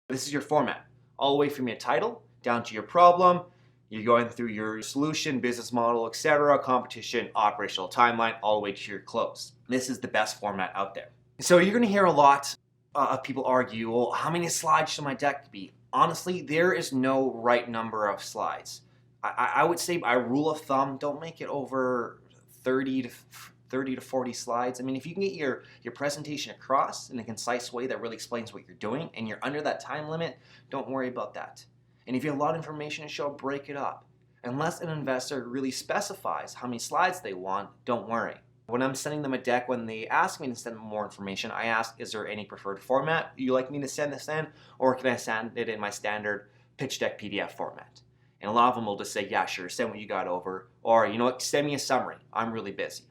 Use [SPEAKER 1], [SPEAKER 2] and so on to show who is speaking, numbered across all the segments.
[SPEAKER 1] This is your format, all the way from your title down to your problem. You're going through your solution, business model, etc., competition, operational timeline, all the way to your close. This is the best format out there. So you're going to hear a lot of people argue, well, how many slides should my deck be? Honestly, there is no right number of slides. I would say by rule of thumb, don't make it over 30 to 40 slides. I mean, if you can get your presentation across in a concise way that really explains what you're doing and you're under that time limit, don't worry about that. And if you have a lot of information to show, break it up. Unless an investor really specifies how many slides they want, don't worry. When I'm sending them a deck, when they ask me to send them more information, I ask, is there any preferred format you like me to send this in? Or can I send it in my standard pitch deck PDF format? And a lot of them will just say, yeah, sure, send what you got over. Or, you know what, send me a summary. I'm really busy.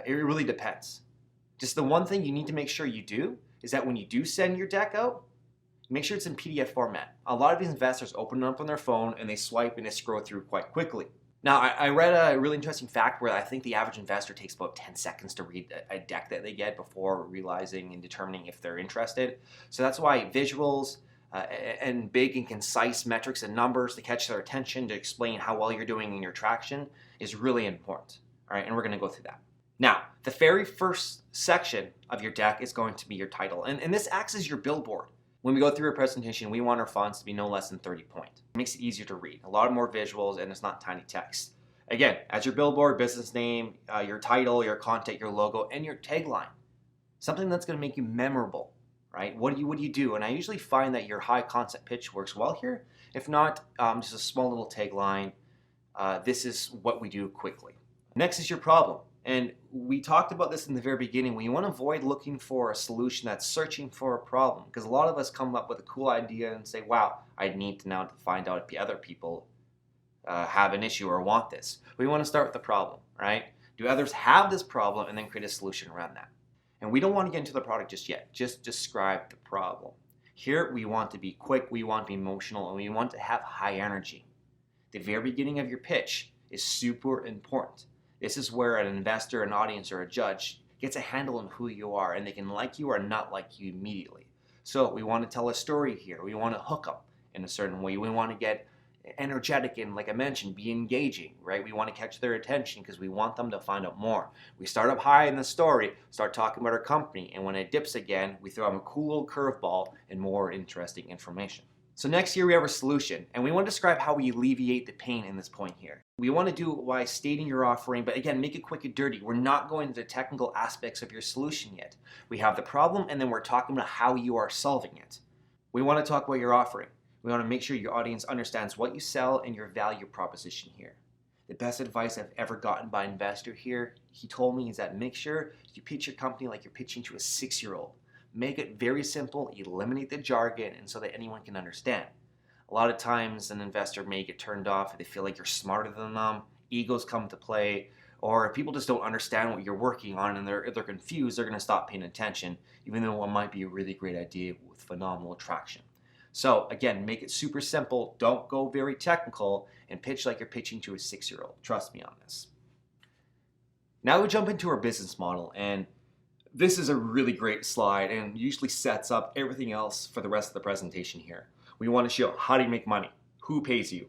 [SPEAKER 1] It really depends. Just the one thing you need to make sure you do is that when you do send your deck out, make sure it's in PDF format. A lot of these investors open it up on their phone and they swipe and they scroll through quite quickly. Now, I read a really interesting fact where I think the average investor takes about 10 seconds to read a deck that they get before realizing and determining if they're interested. So that's why visuals and big and concise metrics and numbers to catch their attention, to explain how well you're doing in your traction is really important. All right, and we're going to go through that. Now, the very first section of your deck is going to be your title, and this acts as your billboard. When we go through a presentation, we want our fonts to be no less than 30 point. It makes it easier to read. A lot more visuals, and it's not tiny text. Again, as your billboard, business name, your title, your content, your logo, and your tagline. Something that's going to make you memorable, right? What do you do? And I usually find that your high concept pitch works well here. If not, just a small little tagline. This is what we do quickly. Next is your problem. And we talked about this in the very beginning. We want to avoid looking for a solution that's searching for a problem, because a lot of us come up with a cool idea and say, wow, I need to now find out if other people have an issue or want this. We want to start with the problem, right? Do others have this problem, and then create a solution around that. And we don't want to get into the product just yet. Just describe the problem. Here, we want to be quick, we want to be emotional, and we want to have high energy. The very beginning of your pitch is super important. This is where an investor, an audience, or a judge gets a handle on who you are, and they can like you or not like you immediately. So we want to tell a story here. We want to hook them in a certain way. We want to get energetic and, like I mentioned, be engaging, right? We want to catch their attention because we want them to find out more. We start up high in the story, start talking about our company, and when it dips again, we throw them a cool little curveball and more interesting information. So next here we have our solution, and we want to describe how we alleviate the pain in this point here. We want to do it by stating your offering, but again, make it quick and dirty. We're not going into the technical aspects of your solution yet. We have the problem, and then we're talking about how you are solving it. We want to talk about your offering. We want to make sure your audience understands what you sell and your value proposition here. The best advice I've ever gotten by an investor here, he told me, is that make sure you pitch your company like you're pitching to a 6-year-old. Make it very simple, eliminate the jargon, and so that anyone can understand. A lot of times an investor may get turned off if they feel like you're smarter than them, egos come to play, or if people just don't understand what you're working on and they're confused, they're going to stop paying attention, even though it might be a really great idea with phenomenal traction. So again, make it super simple, don't go very technical, and pitch like you're pitching to a 6-year-old. Trust me on this. Now we jump into our business model, and this is a really great slide and usually sets up everything else for the rest of the presentation here. We want to show how do you make money, who pays you,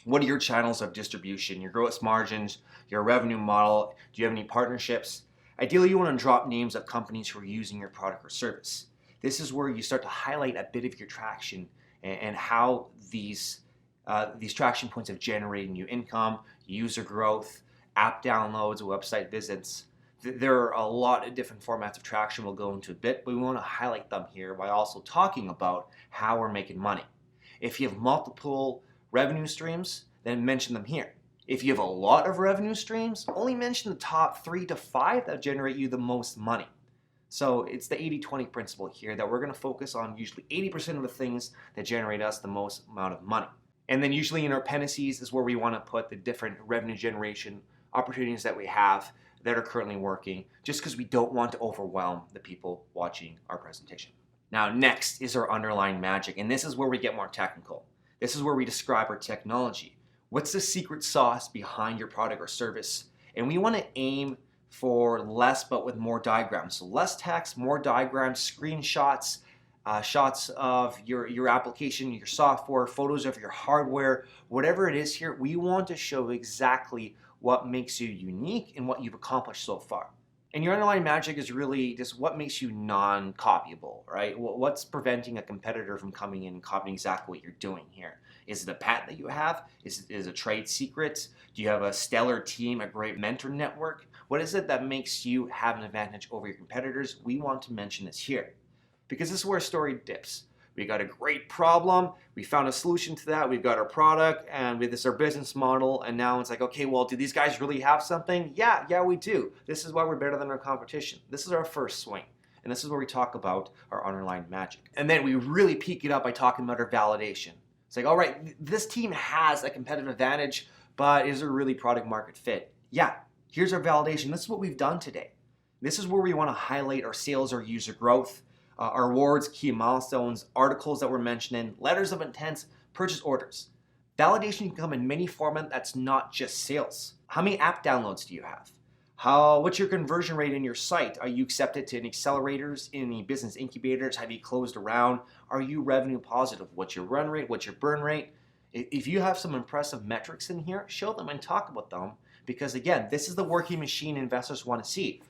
[SPEAKER 1] what are your channels of distribution, your gross margins, your revenue model, do you have any partnerships? Ideally, you want to drop names of companies who are using your product or service. This is where you start to highlight a bit of your traction and how these traction points have generated new income, user growth, app downloads, website visits. There are a lot of different formats of traction we'll go into a bit, but we want to highlight them here by also talking about how we're making money. If you have multiple revenue streams, then mention them here. If you have a lot of revenue streams, only mention the top 3 to 5 that generate you the most money. So it's the 80-20 principle here that we're going to focus on usually 80% of the things that generate us the most amount of money. And then usually in our appendices is where we want to put the different revenue generation opportunities that we have that are currently working, just because we don't want to overwhelm the people watching our presentation. Now next is our underlying magic, and this is where we get more technical. This is where we describe our technology. What's the secret sauce behind your product or service? And we want to aim for less but with more diagrams. So less text, more diagrams, screenshots, shots of your application, your software, photos of your hardware, whatever it is here. We want to show exactly what makes you unique and what you've accomplished so far. And your underlying magic is really just what makes you non-copyable, right? What's preventing a competitor from coming in and copying exactly what you're doing here? Is it a patent that you have? Is it a trade secret? Do you have a stellar team, a great mentor network? What is it that makes you have an advantage over your competitors? We want to mention this here because this is where a story dips. We got a great problem, we found a solution to that, we've got our product, and this is our business model, and now it's like, okay, well, do these guys really have something? Yeah, we do. This is why we're better than our competition. This is our first swing, and this is where we talk about our underlying magic. And then we really peak it up by talking about our validation. It's like, all right, this team has a competitive advantage, but is there really product market fit? Yeah, here's our validation. This is what we've done today. This is where we want to highlight our sales, our user growth, our awards, key milestones, articles that we're mentioning, letters of intent, purchase orders. Validation can come in many formats that's not just sales. How many app downloads do you have? What's your conversion rate in your site? Are you accepted to any accelerators, any business incubators? Have you closed around? Are you revenue positive? What's your run rate? What's your burn rate? If you have some impressive metrics in here, show them and talk about them because again, this is the working machine investors want to see.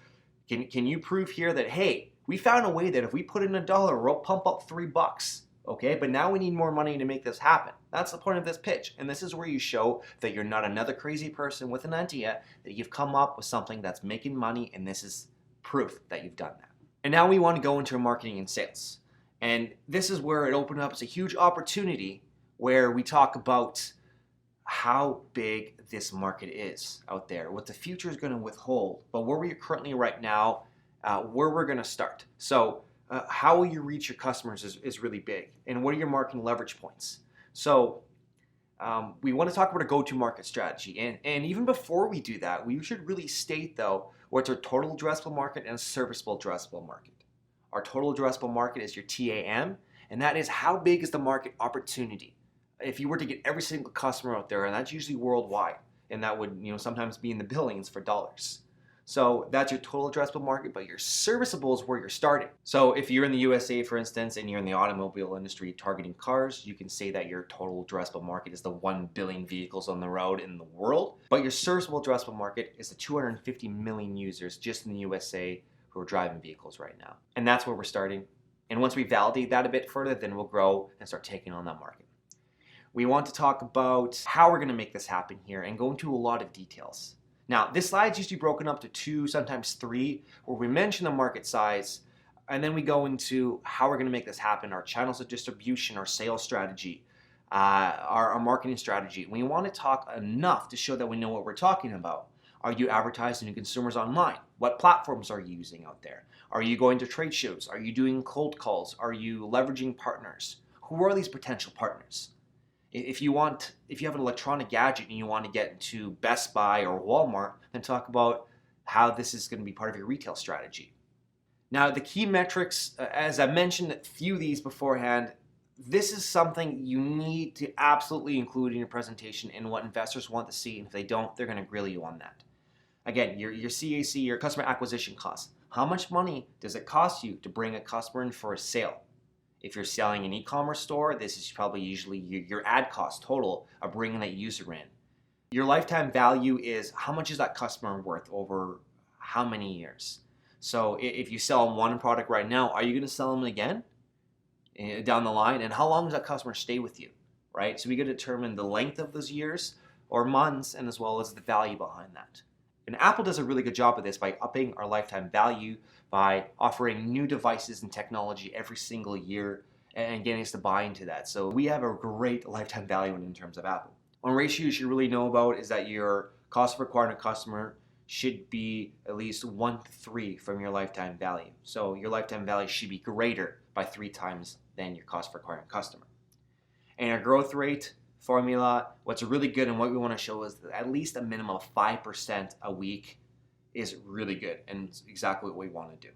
[SPEAKER 1] Can you prove here that, hey, we found a way that if we put in $1, we'll pump up $3, okay? But now we need more money to make this happen. That's the point of this pitch. And this is where you show that you're not another crazy person with an idea, that you've come up with something that's making money, and this is proof that you've done that. And now we want to go into marketing and sales. And this is where it opened up as a huge opportunity where we talk about how big this market is out there, what the future is going to withhold, but where we are currently right now, where we're going to start. So how will you reach your customers is really big. And what are your marketing leverage points? So we want to talk about a go-to-market strategy. And even before we do that, we should really state, though, what's our total addressable market and serviceable addressable market. Our total addressable market is your TAM, and that is how big is the market opportunity. If you were to get every single customer out there, and that's usually worldwide, and that would sometimes be in the billions for dollars. So that's your total addressable market, but your serviceable is where you're starting. So if you're in the USA, for instance, and you're in the automobile industry targeting cars, you can say that your total addressable market is the 1 billion vehicles on the road in the world. But your serviceable addressable market is the 250 million users just in the USA who are driving vehicles right now. And that's where we're starting. And once we validate that a bit further, then we'll grow and start taking on that market. We want to talk about how we're going to make this happen here and go into a lot of details. Now, this slide's usually broken up to 2, sometimes 3, where we mention the market size, and then we go into how we're going to make this happen, our channels of distribution, our sales strategy, our marketing strategy. We want to talk enough to show that we know what we're talking about. Are you advertising to consumers online? What platforms are you using out there? Are you going to trade shows? Are you doing cold calls? Are you leveraging partners? Who are these potential partners? If you have an electronic gadget and you want to get into Best Buy or Walmart, then talk about how this is going to be part of your retail strategy. Now, the key metrics, as I mentioned a few of these beforehand, this is something you need to absolutely include in your presentation and what investors want to see. And if they don't, they're going to grill you on that. Again, your CAC, your customer acquisition costs. How much money does it cost you to bring a customer in for a sale? If you're selling an e-commerce store, this is probably usually your ad cost total of bringing that user in. Your lifetime value is how much is that customer worth over how many years? So if you sell one product right now, are you going to sell them again down the line? And how long does that customer stay with you, right? So we got to determine the length of those years or months and as well as the value behind that. And Apple does a really good job of this by upping our lifetime value, by offering new devices and technology every single year and getting us to buy into that. So we have a great lifetime value in terms of Apple. One ratio you should really know about is that your cost of acquiring a customer should be at least 1 to 3 from your lifetime value. So your lifetime value should be greater by 3 times than your cost for acquiring a customer. And our growth rate formula, what's really good and what we want to show is that at least a minimum of 5% a week is really good and it's exactly what we want to do.